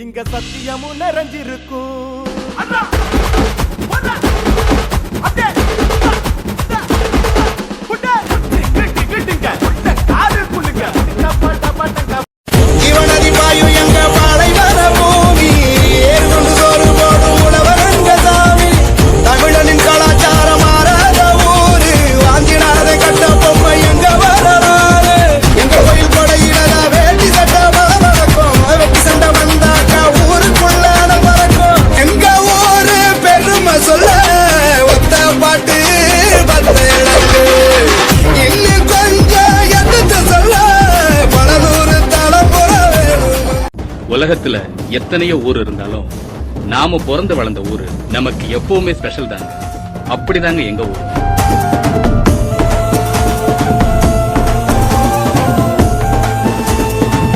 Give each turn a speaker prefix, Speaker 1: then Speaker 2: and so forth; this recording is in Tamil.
Speaker 1: இங்க சத்தியமும் நிறைஞ்சிருக்கும்.
Speaker 2: இவனதி பாயு எங்க பாலை வர பூமி ஏற்கொண்டு சோறு போடும் உழவரங்க சாமி. தமிழனின் கலாச்சாரம் மாறாத ஊரு வாங்கினாத கட்ட பொம்மை எங்க வரலாறு. எங்க கோயில் கொடையில வேட்டி சட்ட வளர்க்கும் வெட்டி சண்டை வந்தாக்கா ஊருக்குள்ள பறக்கும். எங்க ஊரு பெருமை சொல்ல ஒத்த பாட்டு பத்த இழக்கு இன்னும் கொஞ்சம் எதிர்த்து சொல்ல பலநூறு தலைமுறை வேணும்.
Speaker 3: உலகத்துல எத்தனையோ ஊர் இருந்தாலும் நாம பிறந்து வளர்ந்த ஊரு நமக்கு எப்பவுமே ஸ்பெஷல் தாங்க. அப்படிதாங்க எங்க ஊர்.